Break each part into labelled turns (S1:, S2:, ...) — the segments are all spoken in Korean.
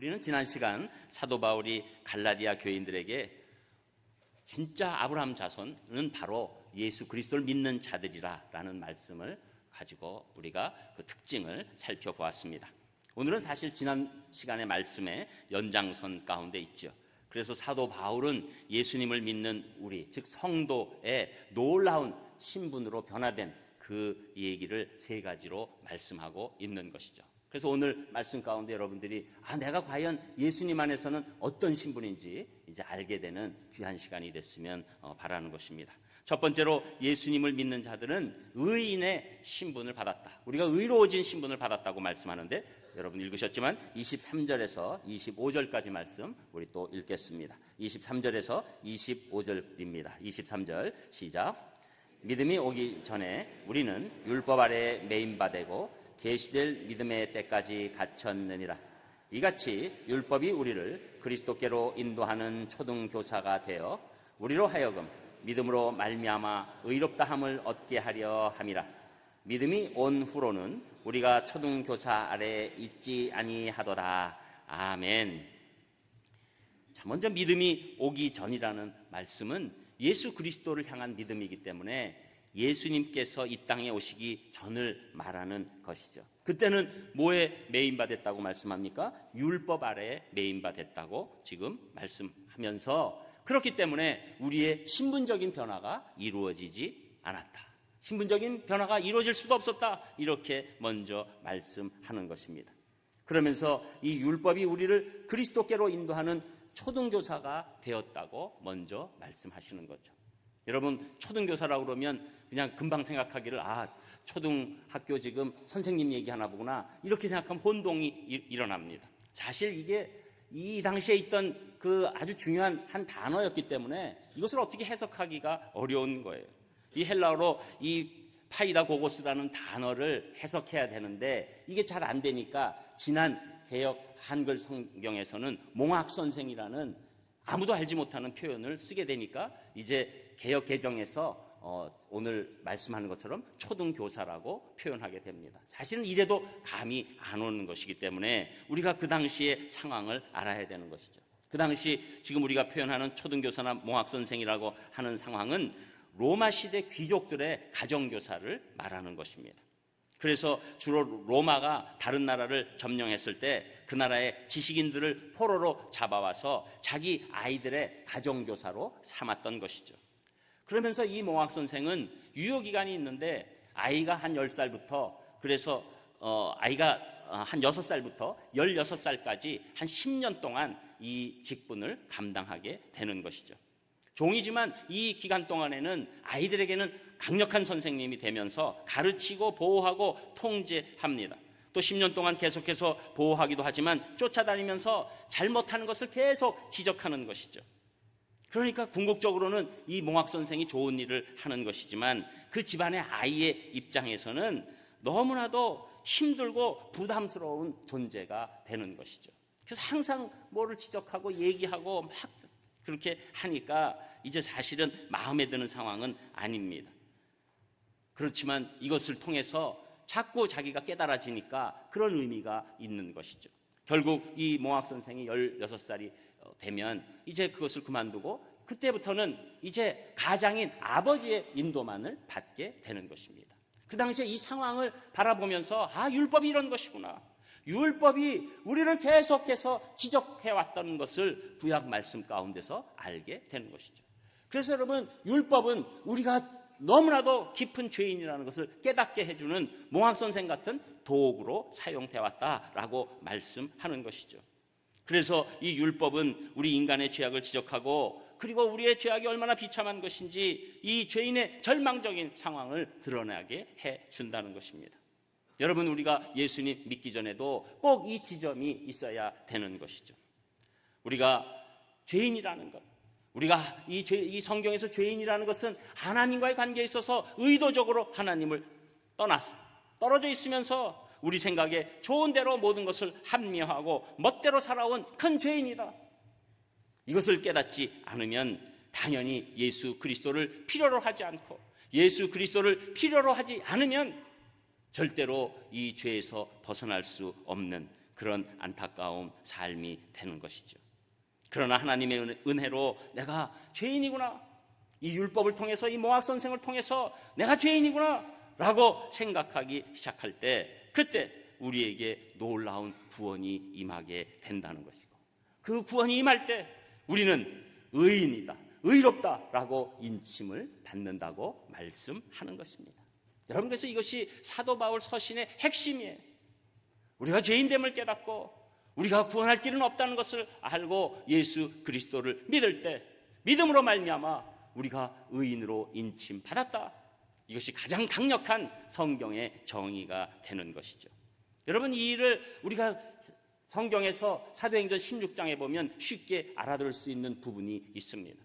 S1: 우리는 지난 시간 사도 바울이 갈라디아 교인들에게 진짜 아브라함 자손은 바로 예수 그리스도를 믿는 자들이라라는 말씀을 가지고 우리가 그 특징을 살펴보았습니다. 오늘은 사실 지난 시간의 말씀의 연장선 가운데 있죠. 그래서 사도 바울은 예수님을 믿는 우리, 즉 성도의 놀라운 신분으로 변화된 그 얘기를 세 가지로 말씀하고 있는 것이죠. 그래서 오늘 말씀 가운데 여러분들이 내가 과연 예수님 안에서는 어떤 신분인지 이제 알게 되는 귀한 시간이 됐으면 바라는 것입니다. 첫 번째로 예수님을 믿는 자들은 의인의 신분을 받았다. 우리가 의로워진 신분을 받았다고 말씀하는데 여러분 읽으셨지만 23절에서 25절까지 말씀 우리 또 읽겠습니다. 23절에서 25절입니다. 23절 시작. 믿음이 오기 전에 우리는 율법 아래 매임받고 계시될 믿음의 때까지 갇혔느니라. 이같이 율법이 우리를 그리스도께로 인도하는 초등교사가 되어 우리로 하여금 믿음으로 말미암아 의롭다함을 얻게 하려 함이라. 믿음이 온 후로는 우리가 초등교사 아래 있지 아니하도다. 아멘. 자, 먼저 믿음이 오기 전이라는 말씀은 예수 그리스도를 향한 믿음이기 때문에 예수님께서 이 땅에 오시기 전을 말하는 것이죠. 그때는 뭐에 매임받았다고 말씀합니까? 율법 아래에 매임받았다고 지금 말씀하면서 그렇기 때문에 우리의 신분적인 변화가 이루어지지 않았다. 신분적인 변화가 이루어질 수도 없었다. 이렇게 먼저 말씀하는 것입니다. 그러면서 이 율법이 우리를 그리스도께로 인도하는 초등교사가 되었다고 먼저 말씀하시는 거죠. 여러분 초등교사라고 그러면 그냥 금방 생각하기를 초등학교 지금 선생님 얘기하나 보구나 이렇게 생각하면 혼동이 일어납니다. 사실 이게 이 당시에 있던 그 아주 중요한 한 단어였기 때문에 이것을 어떻게 해석하기가 어려운 거예요. 이 헬라어로 이 파이다 고고스라는 단어를 해석해야 되는데 이게 잘 안 되니까 지난 개역 한글 성경에서는 몽학선생이라는 아무도 알지 못하는 표현을 쓰게 되니까 이제 개역 개정에서 오늘 말씀하는 것처럼 초등교사라고 표현하게 됩니다. 사실은 이래도 감이 안 오는 것이기 때문에 우리가 그 당시의 상황을 알아야 되는 것이죠. 그 당시 지금 우리가 표현하는 초등교사나 몽학선생이라고 하는 상황은 로마 시대 귀족들의 가정교사를 말하는 것입니다. 그래서 주로 로마가 다른 나라를 점령했을 때 그 나라의 지식인들을 포로로 잡아와서 자기 아이들의 가정교사로 삼았던 것이죠. 그러면서 이 몽학선생은 유효기간이 있는데 아이가 한 10살부터 그래서 아이가 한 6살부터 16살까지 한 10년 동안 이 직분을 감당하게 되는 것이죠. 종이지만 이 기간 동안에는 아이들에게는 강력한 선생님이 되면서 가르치고 보호하고 통제합니다. 또 10년 동안 계속해서 보호하기도 하지만 쫓아다니면서 잘못하는 것을 계속 지적하는 것이죠. 그러니까 궁극적으로는 이 몽학선생이 좋은 일을 하는 것이지만 그 집안의 아이의 입장에서는 너무나도 힘들고 부담스러운 존재가 되는 것이죠. 그래서 항상 뭐를 지적하고 얘기하고 막 그렇게 하니까 이제 사실은 마음에 드는 상황은 아닙니다. 그렇지만 이것을 통해서 자꾸 자기가 깨달아지니까 그런 의미가 있는 것이죠. 결국 이 몽학선생이 16살이 되면 이제 그것을 그만두고 그때부터는 이제 가장인 아버지의 인도만을 받게 되는 것입니다. 그 당시에 이 상황을 바라보면서 율법이 이런 것이구나. 율법이 우리를 계속해서 지적해왔던 것을 구약 말씀 가운데서 알게 되는 것이죠. 그래서 여러분 율법은 우리가 너무나도 깊은 죄인이라는 것을 깨닫게 해주는 몽학선생 같은 도구로 사용되었다라고 말씀하는 것이죠. 그래서 이 율법은 우리 인간의 죄악을 지적하고 그리고 우리의 죄악이 얼마나 비참한 것인지 이 죄인의 절망적인 상황을 드러나게 해준다는 것입니다. 여러분 우리가 예수님 믿기 전에도 꼭 이 지점이 있어야 되는 것이죠. 우리가 죄인이라는 것, 우리가 이 성경에서 죄인이라는 것은 하나님과의 관계에 있어서 의도적으로 하나님을 떠나서 떨어져 있으면서 우리 생각에 좋은 대로 모든 것을 합리화하고 멋대로 살아온 큰 죄인이다. 이것을 깨닫지 않으면 당연히 예수 그리스도를 필요로 하지 않고 예수 그리스도를 필요로 하지 않으면 절대로 이 죄에서 벗어날 수 없는 그런 안타까운 삶이 되는 것이죠. 그러나 하나님의 은혜로 내가 죄인이구나, 이 율법을 통해서, 이 모학 선생을 통해서 내가 죄인이구나 라고 생각하기 시작할 때, 그때 우리에게 놀라운 구원이 임하게 된다는 것이고, 그 구원이 임할 때 우리는 의인이다, 의롭다라고 인침을 받는다고 말씀하는 것입니다. 여러분, 그래서 이것이 사도 바울 서신의 핵심이에요. 우리가 죄인됨을 깨닫고 우리가 구원할 길은 없다는 것을 알고 예수 그리스도를 믿을 때, 믿음으로 말미암아 우리가 의인으로 인침받았다. 이것이 가장 강력한 성경의 정의가 되는 것이죠. 여러분, 이 일을 우리가 성경에서 사도행전 16장에 보면 쉽게 알아들을 수 있는 부분이 있습니다.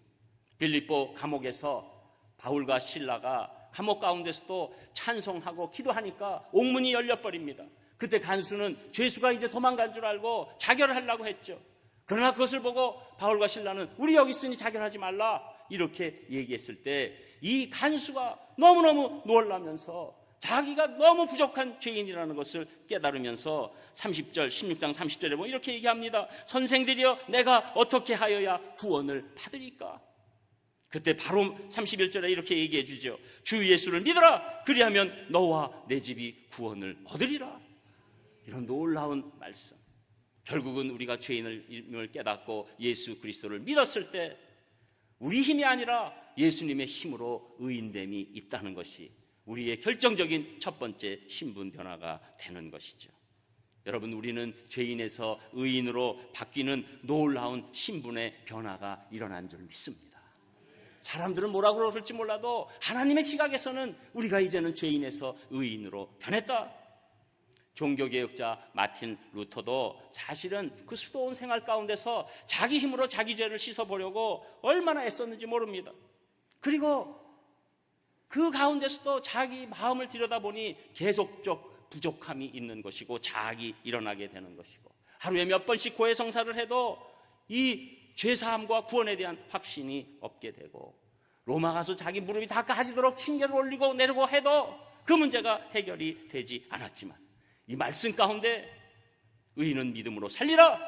S1: 빌립보 감옥에서 바울과 실라가 감옥 가운데서도 찬송하고 기도하니까 옥문이 열려버립니다. 그때 간수는 죄수가 이제 도망간 줄 알고 자결을 하려고 했죠. 그러나 그것을 보고 바울과 실라는 우리 여기 있으니 자결하지 말라 이렇게 얘기했을 때, 이 간수가 너무너무 놀라면서 자기가 너무 부족한 죄인이라는 것을 깨달으면서 30절, 16장 30절에 보면 이렇게 얘기합니다. 선생들이여, 내가 어떻게 하여야 구원을 받으리까? 그때 바로 31절에 이렇게 얘기해 주죠. 주 예수를 믿어라, 그리하면 너와 내 집이 구원을 얻으리라. 이런 놀라운 말씀. 결국은 우리가 죄인임을 깨닫고 예수 그리스도를 믿었을 때 우리 힘이 아니라 예수님의 힘으로 의인됨이 있다는 것이 우리의 결정적인 첫 번째 신분 변화가 되는 것이죠. 여러분, 우리는 죄인에서 의인으로 바뀌는 놀라운 신분의 변화가 일어난 줄 믿습니다. 사람들은 뭐라고 그럴지 몰라도 하나님의 시각에서는 우리가 이제는 죄인에서 의인으로 변했다. 종교개혁자 마틴 루터도 사실은 그 수도원 생활 가운데서 자기 힘으로 자기 죄를 씻어보려고 얼마나 애썼는지 모릅니다. 그리고 그 가운데서도 자기 마음을 들여다보니 계속적 부족함이 있는 것이고 자학이 일어나게 되는 것이고, 하루에 몇 번씩 고해성사를 해도 이 죄사함과 구원에 대한 확신이 없게 되고, 로마 가서 자기 무릎이 다 까지도록 징계를 올리고 내리고 해도 그 문제가 해결이 되지 않았지만, 이 말씀 가운데 의인은 믿음으로 살리라.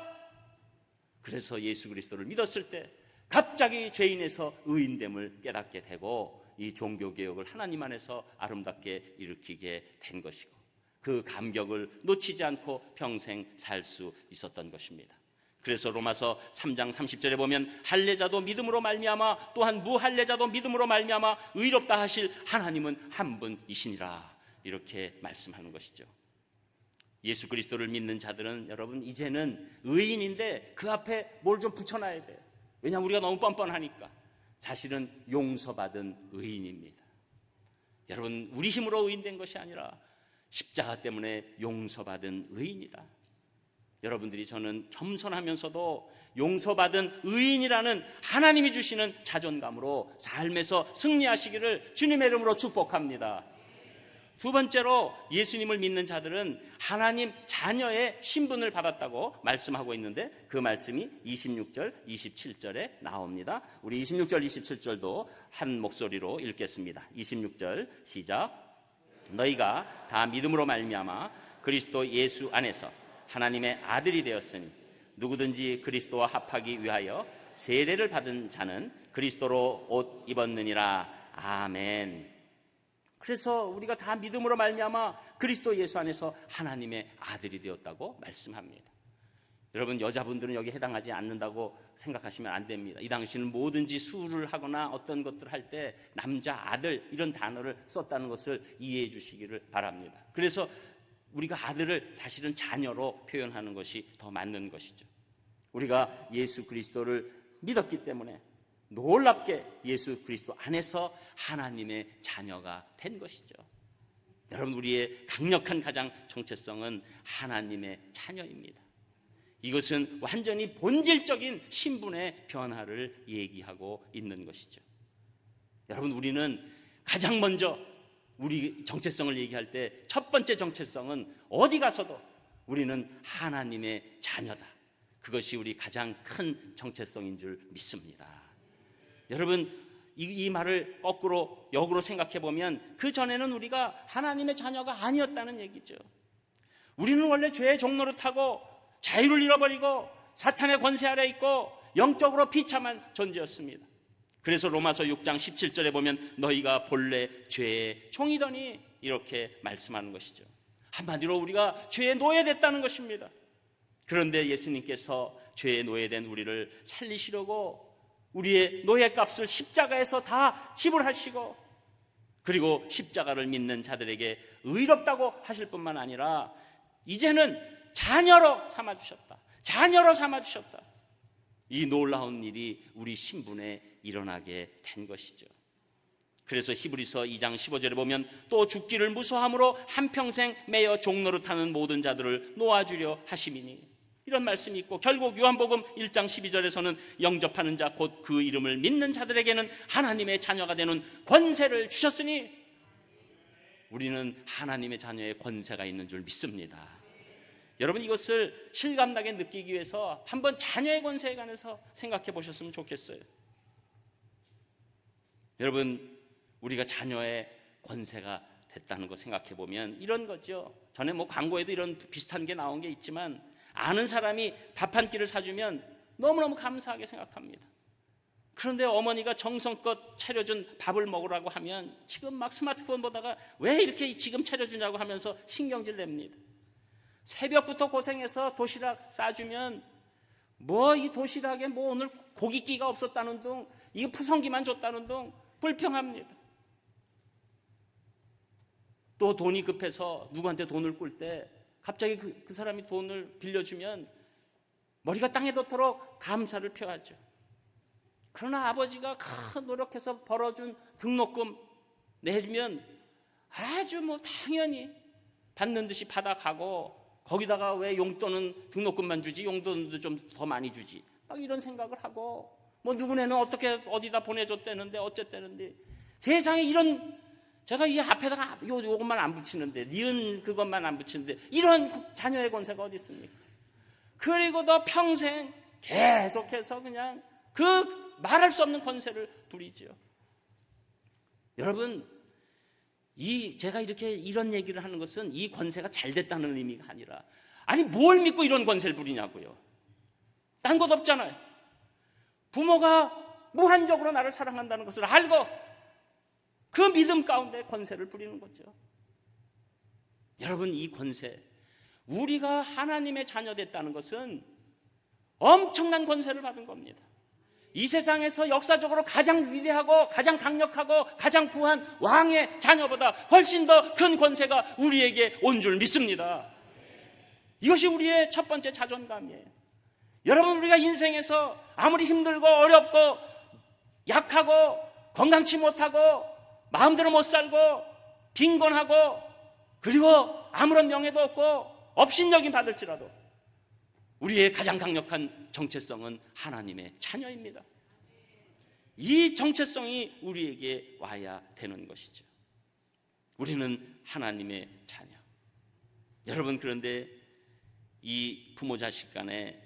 S1: 그래서 예수 그리스도를 믿었을 때 갑자기 죄인에서 의인됨을 깨닫게 되고, 이 종교개혁을 하나님 안에서 아름답게 일으키게 된 것이고, 그 감격을 놓치지 않고 평생 살 수 있었던 것입니다. 그래서 로마서 3장 30절에 보면 할례자도 믿음으로 말미암아 또한 무할례자도 믿음으로 말미암아 의롭다 하실 하나님은 한 분이시니라, 이렇게 말씀하는 것이죠. 예수 그리스도를 믿는 자들은 여러분 이제는 의인인데 그 앞에 뭘 좀 붙여놔야 돼요. 왜냐하면 우리가 너무 뻔뻔하니까. 사실은 용서받은 의인입니다. 여러분, 우리 힘으로 의인된 것이 아니라 십자가 때문에 용서받은 의인이다. 여러분들이 저는 겸손하면서도 용서받은 의인이라는 하나님이 주시는 자존감으로 삶에서 승리하시기를 주님의 이름으로 축복합니다. 두 번째로, 예수님을 믿는 자들은 하나님 자녀의 신분을 받았다고 말씀하고 있는데, 그 말씀이 26절, 27절에 나옵니다. 우리 26절, 27절도 한 목소리로 읽겠습니다. 26절 시작. 너희가 다 믿음으로 말미암아 그리스도 예수 안에서 하나님의 아들이 되었으니 누구든지 그리스도와 합하기 위하여 세례를 받은 자는 그리스도로 옷 입었느니라. 아멘. 그래서 우리가 다 믿음으로 말미암아 그리스도 예수 안에서 하나님의 아들이 되었다고 말씀합니다. 여러분, 여자분들은 여기 해당하지 않는다고 생각하시면 안 됩니다. 이 당시는 뭐든지 수를 하거나 어떤 것들을 할 때 남자, 아들 이런 단어를 썼다는 것을 이해해 주시기를 바랍니다. 그래서 우리가 아들을 사실은 자녀로 표현하는 것이 더 맞는 것이죠. 우리가 예수 그리스도를 믿었기 때문에 놀랍게 예수 그리스도 안에서 하나님의 자녀가 된 것이죠. 여러분, 우리의 강력한 가장 정체성은 하나님의 자녀입니다. 이것은 완전히 본질적인 신분의 변화를 얘기하고 있는 것이죠. 여러분, 우리는 가장 먼저 우리 정체성을 얘기할 때 첫 번째 정체성은 어디 가서도 우리는 하나님의 자녀다. 그것이 우리 가장 큰 정체성인 줄 믿습니다. 여러분, 이 말을 거꾸로 역으로 생각해 보면 그 전에는 우리가 하나님의 자녀가 아니었다는 얘기죠. 우리는 원래 죄의 종로를 타고 자유를 잃어버리고 사탄의 권세 아래 있고 영적으로 비참한 존재였습니다. 그래서 로마서 6장 17절에 보면 너희가 본래 죄의 종이더니 이렇게 말씀하는 것이죠. 한마디로 우리가 죄의 노예됐다는 것입니다. 그런데 예수님께서 죄의 노예된 우리를 살리시려고 우리의 노예값을 십자가에서 다 지불하시고, 그리고 십자가를 믿는 자들에게 의롭다고 하실 뿐만 아니라 이제는 자녀로 삼아주셨다. 자녀로 삼아주셨다. 이 놀라운 일이 우리 신분에 일어나게 된 것이죠. 그래서 히브리서 2장 15절에 보면 또 죽기를 무서함으로 한평생 매여 종노릇 하는 모든 자들을 놓아주려 하심이니, 이런 말씀이 있고, 결국 요한복음 1장 12절에서는 영접하는 자 곧 그 이름을 믿는 자들에게는 하나님의 자녀가 되는 권세를 주셨으니, 우리는 하나님의 자녀의 권세가 있는 줄 믿습니다. 여러분, 이것을 실감나게 느끼기 위해서 한번 자녀의 권세에 관해서 생각해 보셨으면 좋겠어요. 여러분, 우리가 자녀의 권세가 됐다는 거 생각해 보면 이런 거죠. 전에 광고에도 이런 비슷한 게 나온 게 있지만, 아는 사람이 밥 한 끼를 사주면 너무너무 감사하게 생각합니다. 그런데 어머니가 정성껏 차려준 밥을 먹으라고 하면 지금 막 스마트폰 보다가 왜 이렇게 지금 차려주냐고 하면서 신경질 냅니다. 새벽부터 고생해서 도시락 싸주면 이 도시락에 오늘 고깃기가 없었다는 둥, 이거 푸성기만 줬다는 둥 불평합니다. 또 돈이 급해서 누구한테 돈을 꿀 때 갑자기 그 사람이 돈을 빌려주면 머리가 땅에 닿도록 감사를 표하죠. 그러나 아버지가 큰 노력해서 벌어준 등록금 내주면 아주 당연히 받는 듯이 받아가고, 거기다가 왜 용돈은 등록금만 주지 용돈도 좀 더 많이 주지, 막 이런 생각을 하고, 누구네는 어떻게 어디다 보내줬다는데 어쨌다는데, 세상에 이런, 제가 이 앞에다가 요것만 안 붙이는데, 니은 그것만 안 붙이는데 이런 자녀의 권세가 어디 있습니까? 그리고 더 평생 계속해서 그냥 그 말할 수 없는 권세를 부리죠. 여러분, 제가 이런 얘기를 하는 것은 이 권세가 잘 됐다는 의미가 아니라, 아니 뭘 믿고 이런 권세를 부리냐고요. 딴 것 없잖아요. 부모가 무한적으로 나를 사랑한다는 것을 알고 그 믿음 가운데 권세를 부리는 거죠. 여러분, 이 권세, 우리가 하나님의 자녀 됐다는 것은 엄청난 권세를 받은 겁니다. 이 세상에서 역사적으로 가장 위대하고 가장 강력하고 가장 부한 왕의 자녀보다 훨씬 더 큰 권세가 우리에게 온 줄 믿습니다. 이것이 우리의 첫 번째 자존감이에요. 여러분, 우리가 인생에서 아무리 힘들고 어렵고 약하고 건강치 못하고 마음대로 못 살고 빈곤하고 그리고 아무런 명예도 없고 업신여김 받을지라도 우리의 가장 강력한 정체성은 하나님의 자녀입니다. 이 정체성이 우리에게 와야 되는 것이죠. 우리는 하나님의 자녀. 여러분, 그런데 이 부모 자식 간에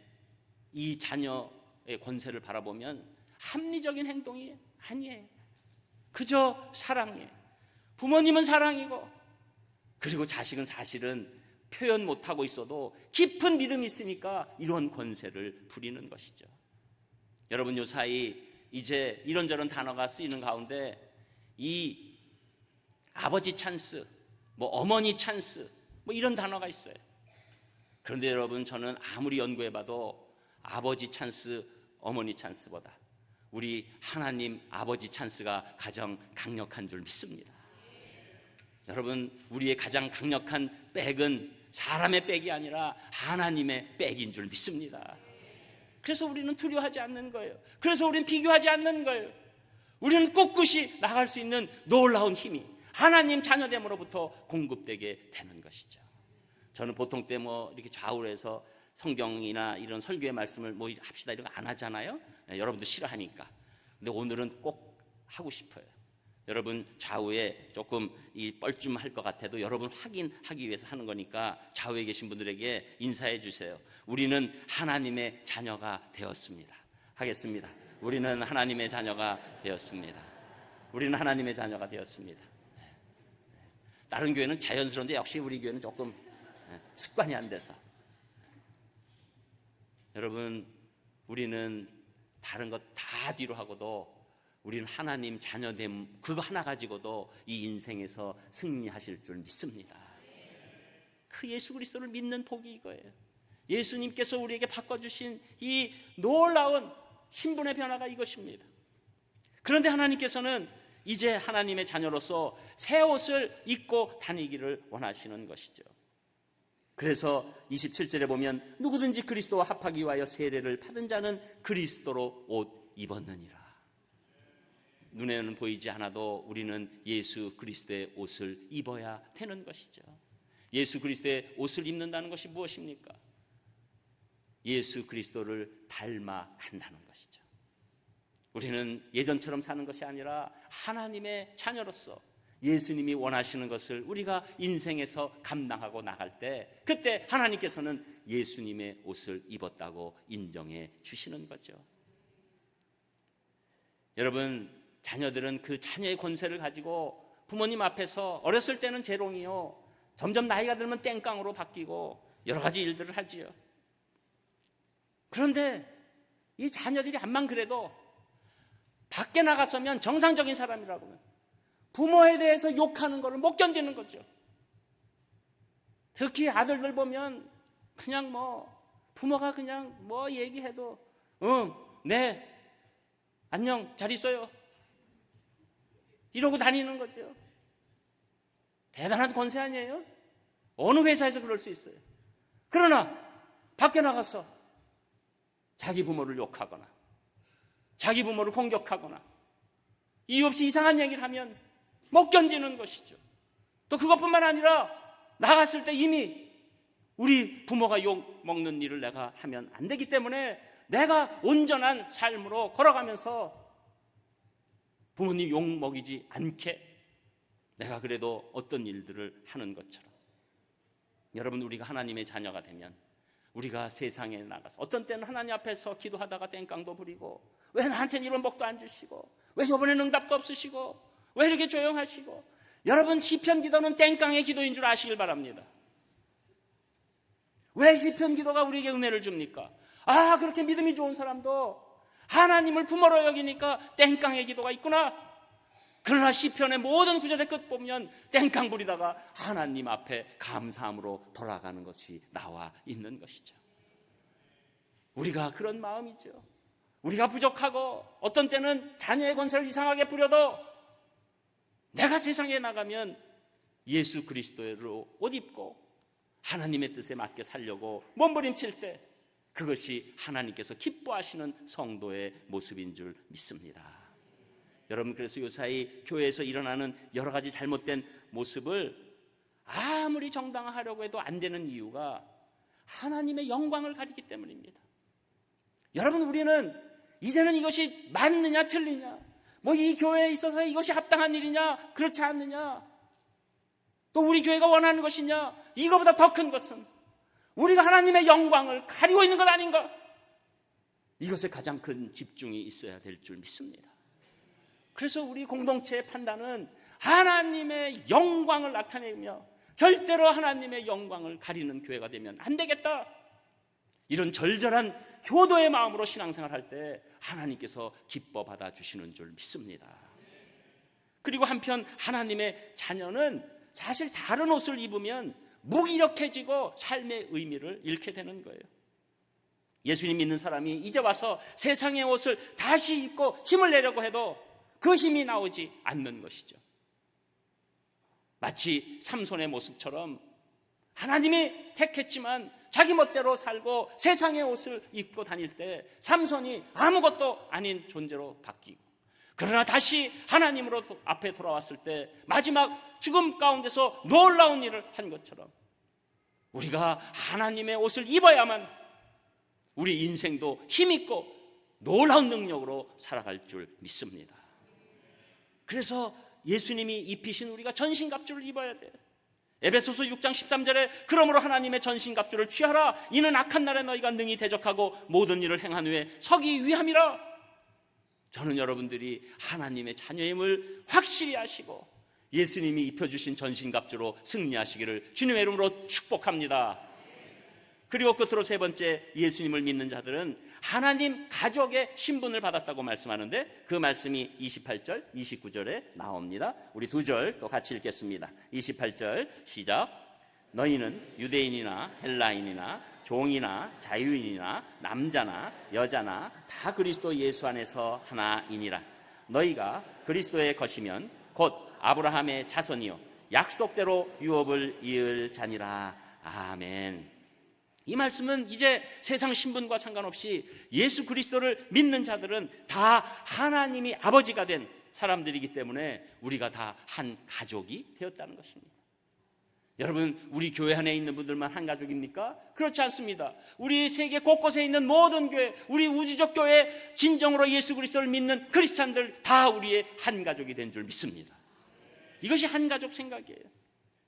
S1: 이 자녀의 권세를 바라보면 합리적인 행동이 아니에요. 그저 사랑이에요. 부모님은 사랑이고, 그리고 자식은 사실은 표현 못하고 있어도 깊은 믿음이 있으니까 이런 권세를 부리는 것이죠. 여러분, 요사이 이제 이런저런 단어가 쓰이는 가운데 이 아버지 찬스, 어머니 찬스, 이런 단어가 있어요. 그런데 여러분, 저는 아무리 연구해봐도 아버지 찬스, 어머니 찬스보다 우리 하나님 아버지 찬스가 가장 강력한 줄 믿습니다. 여러분, 우리의 가장 강력한 백은 사람의 백이 아니라 하나님의 백인 줄 믿습니다. 그래서 우리는 두려워하지 않는 거예요. 그래서 우리는 비교하지 않는 거예요. 우리는 꿋꿋이 나갈 수 있는 놀라운 힘이 하나님 자녀됨으로부터 공급되게 되는 것이죠. 저는 보통 때 이렇게 좌우를 해서 성경이나 이런 설교의 말씀을 합시다 이런 거 안 하잖아요. 여러분도 싫어하니까. 근데 오늘은 꼭 하고 싶어요. 여러분, 좌우에 조금 뻘쭘할 것 같아도 여러분 확인하기 위해서 하는 거니까 좌우에 계신 분들에게 인사해 주세요. 우리는 하나님의 자녀가 되었습니다. 하겠습니다. 우리는 하나님의 자녀가 되었습니다. 우리는 하나님의 자녀가 되었습니다. 다른 교회는 자연스러운데 역시 우리 교회는 조금 습관이 안 돼서. 여러분, 우리는 다른 것 다 뒤로 하고도 우리는 하나님 자녀됨 그거 하나 가지고도 이 인생에서 승리하실 줄 믿습니다. 그 예수 그리스도를 믿는 복이 이거예요. 예수님께서 우리에게 바꿔주신 이 놀라운 신분의 변화가 이것입니다. 그런데 하나님께서는 이제 하나님의 자녀로서 새 옷을 입고 다니기를 원하시는 것이죠. 그래서 27절에 보면 누구든지 그리스도와 합하기 위하여 세례를 받은 자는 그리스도로 옷 입었느니라. 눈에는 보이지 않아도 우리는 예수 그리스도의 옷을 입어야 되는 것이죠. 예수 그리스도의 옷을 입는다는 것이 무엇입니까? 예수 그리스도를 닮아간다는 것이죠. 우리는 예전처럼 사는 것이 아니라 하나님의 자녀로서 예수님이 원하시는 것을 우리가 인생에서 감당하고 나갈 때, 그때 하나님께서는 예수님의 옷을 입었다고 인정해 주시는 거죠. 여러분, 자녀들은 그 자녀의 권세를 가지고 부모님 앞에서 어렸을 때는 재롱이요, 점점 나이가 들면 땡깡으로 바뀌고 여러 가지 일들을 하지요. 그런데 이 자녀들이 암만 그래도 밖에 나가서면 정상적인 사람이라고 부모에 대해서 욕하는 것을 못 견디는 거죠. 특히 아들들 보면 그냥 부모가 그냥 얘기해도 네, 안녕, 잘 있어요, 이러고 다니는 거죠. 대단한 권세 아니에요? 어느 회사에서 그럴 수 있어요. 그러나 밖에 나가서 자기 부모를 욕하거나 자기 부모를 공격하거나 이유 없이 이상한 얘기를 하면 못 견디는 것이죠. 또 그것뿐만 아니라 나갔을 때 이미 우리 부모가 욕 먹는 일을 내가 하면 안 되기 때문에 내가 온전한 삶으로 걸어가면서 부모님 욕 먹이지 않게 내가 그래도 어떤 일들을 하는 것처럼, 여러분, 우리가 하나님의 자녀가 되면 우리가 세상에 나가서 어떤 때는 하나님 앞에서 기도하다가 땡깡도 부리고, 왜 나한테는 이런 복도 안 주시고, 왜 이번에는 응답도 없으시고, 왜 이렇게 조용하시고. 여러분, 시편 기도는 땡깡의 기도인 줄 아시길 바랍니다. 왜 시편 기도가 우리에게 은혜를 줍니까? 그렇게 믿음이 좋은 사람도 하나님을 부모로 여기니까 땡깡의 기도가 있구나. 그러나 시편의 모든 구절의 끝 보면 땡깡 부리다가 하나님 앞에 감사함으로 돌아가는 것이 나와 있는 것이죠. 우리가 그런 마음이죠. 우리가 부족하고 어떤 때는 자녀의 권세를 이상하게 부려도 내가 세상에 나가면 예수 그리스도로 옷 입고 하나님의 뜻에 맞게 살려고 몸부림칠 때 그것이 하나님께서 기뻐하시는 성도의 모습인 줄 믿습니다. 여러분, 그래서 요사이 교회에서 일어나는 여러 가지 잘못된 모습을 아무리 정당화하려고 해도 안 되는 이유가 하나님의 영광을 가리기 때문입니다. 여러분, 우리는 이제는 이것이 맞느냐 틀리냐, 이 교회에 있어서 이것이 합당한 일이냐 그렇지 않느냐, 또 우리 교회가 원하는 것이냐, 이거보다 더 큰 것은 우리가 하나님의 영광을 가리고 있는 것 아닌가, 이것에 가장 큰 집중이 있어야 될 줄 믿습니다. 그래서 우리 공동체의 판단은 하나님의 영광을 나타내며 절대로 하나님의 영광을 가리는 교회가 되면 안 되겠다, 이런 절절한 효도의 마음으로 신앙생활할 때 하나님께서 기뻐 받아주시는 줄 믿습니다. 그리고 한편 하나님의 자녀는 사실 다른 옷을 입으면 무기력해지고 삶의 의미를 잃게 되는 거예요. 예수님 믿는 사람이 이제 와서 세상의 옷을 다시 입고 힘을 내려고 해도 그 힘이 나오지 않는 것이죠. 마치 삼손의 모습처럼 하나님이 택했지만 자기 멋대로 살고 세상의 옷을 입고 다닐 때 삼손이 아무것도 아닌 존재로 바뀌고, 그러나 다시 하나님으로 앞에 돌아왔을 때 마지막 죽음 가운데서 놀라운 일을 한 것처럼 우리가 하나님의 옷을 입어야만 우리 인생도 힘있고 놀라운 능력으로 살아갈 줄 믿습니다. 그래서 예수님이 입히신 우리가 전신갑주를 입어야 돼요. 에베소서 6장 13절에 그러므로 하나님의 전신갑주를 취하라, 이는 악한 날에 너희가 능히 대적하고 모든 일을 행한 후에 서기 위함이라. 저는 여러분들이 하나님의 자녀임을 확실히 아시고 예수님이 입혀주신 전신갑주로 승리하시기를 주님의 이름으로 축복합니다. 그리고 끝으로 세 번째, 예수님을 믿는 자들은 하나님 가족의 신분을 받았다고 말씀하는데 그 말씀이 28절, 29절에 나옵니다. 우리 두 절 또 같이 읽겠습니다. 28절 시작. 너희는 유대인이나 헬라인이나 종이나 자유인이나 남자나 여자나 다 그리스도 예수 안에서 하나이니라. 너희가 그리스도의 것이면 곧 아브라함의 자손이요 약속대로 유업을 이을 자니라. 아멘. 이 말씀은 이제 세상 신분과 상관없이 예수 그리스도를 믿는 자들은 다 하나님이 아버지가 된 사람들이기 때문에 우리가 다 한 가족이 되었다는 것입니다. 여러분, 우리 교회 안에 있는 분들만 한 가족입니까? 그렇지 않습니다. 우리 세계 곳곳에 있는 모든 교회, 우리 우주적 교회, 진정으로 예수 그리스도를 믿는 크리스찬들 다 우리의 한 가족이 된 줄 믿습니다. 이것이 한 가족 생각이에요.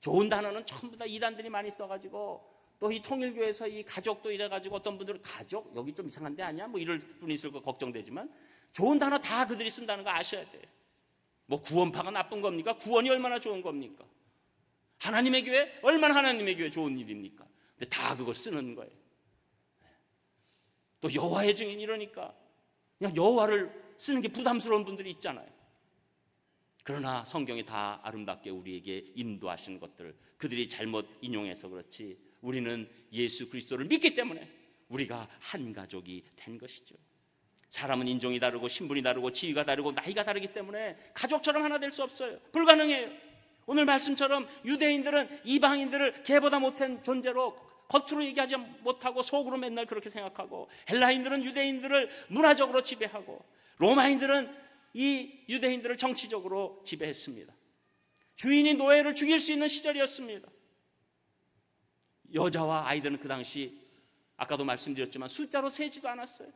S1: 좋은 단어는 전부 다 이단들이 많이 써가지고 또 이 통일교에서 이 가족도 이래가지고 어떤 분들은 가족? 여기 좀 이상한 데 아니야? 뭐 이럴 분이 있을 거 걱정되지만 좋은 단어 다 그들이 쓴다는 거 아셔야 돼요. 뭐 구원파가 나쁜 겁니까? 구원이 얼마나 좋은 겁니까? 하나님의 교회? 얼마나 하나님의 교회 좋은 일입니까? 근데 다 그걸 쓰는 거예요. 또 여호와의 증인 이러니까 그냥 여호와를 쓰는 게 부담스러운 분들이 있잖아요. 그러나 성경이 다 아름답게 우리에게 인도하시는 것들, 그들이 잘못 인용해서 그렇지 우리는 예수 그리스도를 믿기 때문에 우리가 한 가족이 된 것이죠. 사람은 인종이 다르고 신분이 다르고 지위가 다르고 나이가 다르기 때문에 가족처럼 하나 될 수 없어요. 불가능해요. 오늘 말씀처럼 유대인들은 이방인들을 개보다 못한 존재로 겉으로 얘기하지 못하고 속으로 맨날 그렇게 생각하고, 헬라인들은 유대인들을 문화적으로 지배하고, 로마인들은 이 유대인들을 정치적으로 지배했습니다. 주인이 노예를 죽일 수 있는 시절이었습니다. 여자와 아이들은 그 당시 아까도 말씀드렸지만 숫자로 세지도 않았어요.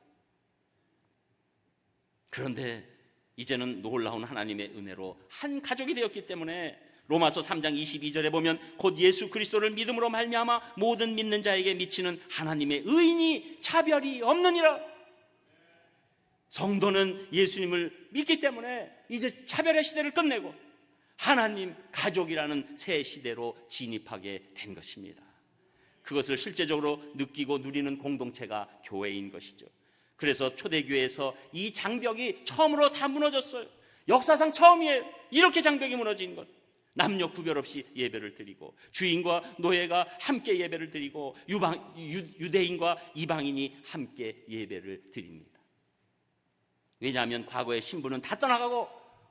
S1: 그런데 이제는 놀라운 하나님의 은혜로 한 가족이 되었기 때문에 로마서 3장 22절에 보면 곧 예수 그리스도를 믿음으로 말미암아 모든 믿는 자에게 미치는 하나님의 의인이 차별이 없느니라. 성도는 예수님을 믿기 때문에 이제 차별의 시대를 끝내고 하나님 가족이라는 새 시대로 진입하게 된 것입니다. 그것을 실제적으로 느끼고 누리는 공동체가 교회인 것이죠. 그래서 초대교회에서 이 장벽이 처음으로 다 무너졌어요. 역사상 처음이에요. 이렇게 장벽이 무너진 것. 남녀 구별 없이 예배를 드리고 주인과 노예가 함께 예배를 드리고 유대인과 이방인이 함께 예배를 드립니다. 왜냐하면 과거의 신분은 다 떠나가고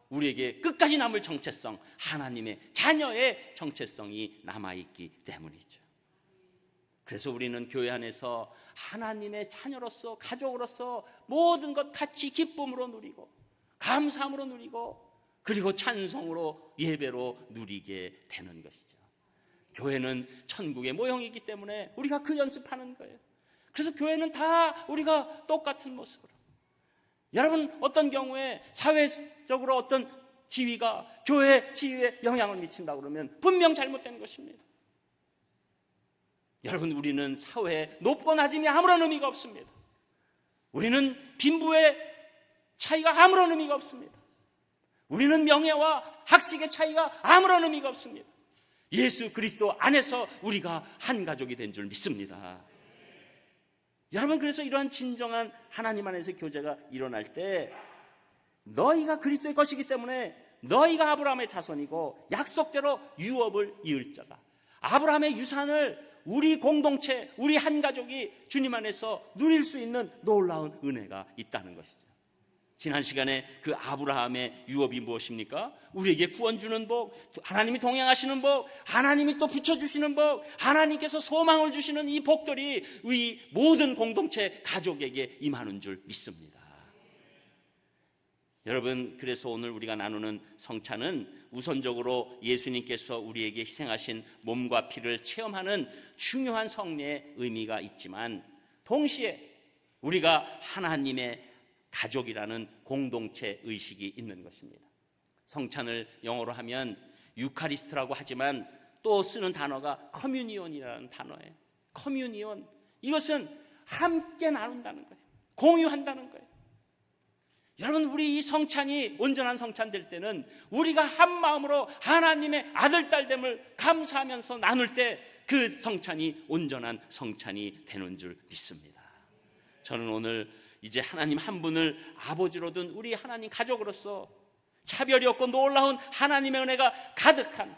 S1: 우리에게 끝까지 남을 정체성, 하나님의 자녀의 정체성이 남아있기 때문이죠. 그래서 우리는 교회 안에서 하나님의 자녀로서, 가족으로서 모든 것 같이 기쁨으로 누리고 감사함으로 누리고 그리고 찬송으로 예배로 누리게 되는 것이죠. 교회는 천국의 모형이기 때문에 우리가 그 연습하는 거예요. 그래서 교회는 다 우리가 똑같은 모습으로, 여러분 어떤 경우에 사회적으로 어떤 지위가 교회 지위에 영향을 미친다고 그러면 분명 잘못된 것입니다. 여러분, 우리는 사회에 높고 낮음이 아무런 의미가 없습니다. 우리는 빈부의 차이가 아무런 의미가 없습니다. 우리는 명예와 학식의 차이가 아무런 의미가 없습니다. 예수 그리스도 안에서 우리가 한 가족이 된 줄 믿습니다. 여러분, 그래서 이러한 진정한 하나님 안에서 교제가 일어날 때 너희가 그리스도의 것이기 때문에 너희가 아브라함의 자손이고 약속대로 유업을 이을 자다. 아브라함의 유산을 우리 공동체, 우리 한 가족이 주님 안에서 누릴 수 있는 놀라운 은혜가 있다는 것이죠. 지난 시간에 그 아브라함의 유업이 무엇입니까? 우리에게 구원 주는 복, 하나님이 동행하시는 복, 하나님이 또 붙여주시는 복, 하나님께서 소망을 주시는 이 복들이 우리 모든 공동체 가족에게 임하는 줄 믿습니다. 여러분, 그래서 오늘 우리가 나누는 성찬은 우선적으로 예수님께서 우리에게 희생하신 몸과 피를 체험하는 중요한 성례의 의미가 있지만 동시에 우리가 하나님의 가족이라는 공동체 의식이 있는 것입니다. 성찬을 영어로 하면 유카리스트라고 하지만 또 쓰는 단어가 커뮤니온이라는 단어예요. 커뮤니온, 이것은 함께 나눈다는 거예요. 공유한다는 거예요. 여러분, 우리 이 성찬이 온전한 성찬 될 때는 우리가 한 마음으로 하나님의 아들, 딸됨을 감사하면서 나눌 때 그 성찬이 온전한 성찬이 되는 줄 믿습니다. 저는 오늘 이제 하나님 한 분을 아버지로 둔 우리 하나님 가족으로서 차별이 없고 놀라운 하나님의 은혜가 가득한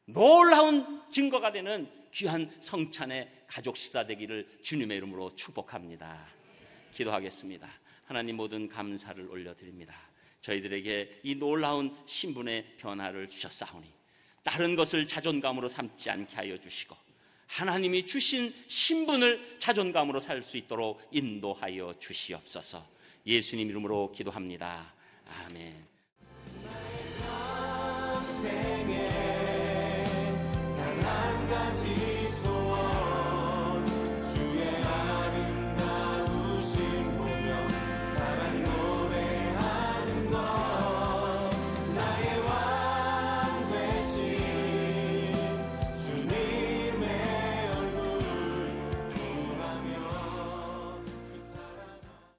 S1: 놀라운 증거가 되는 귀한 성찬의 가족 식사 되기를 주님의 이름으로 축복합니다. 기도하겠습니다. 하나님, 모든 감사를 올려드립니다. 저희들에게 이 놀라운 신분의 변화를 주셨사오니 다른 것을 자존감으로 삼지 않게 하여 주시고 하나님이 주신 신분을 자존감으로 살 수 있도록 인도하여 주시옵소서. 예수님 이름으로 기도합니다. 아멘.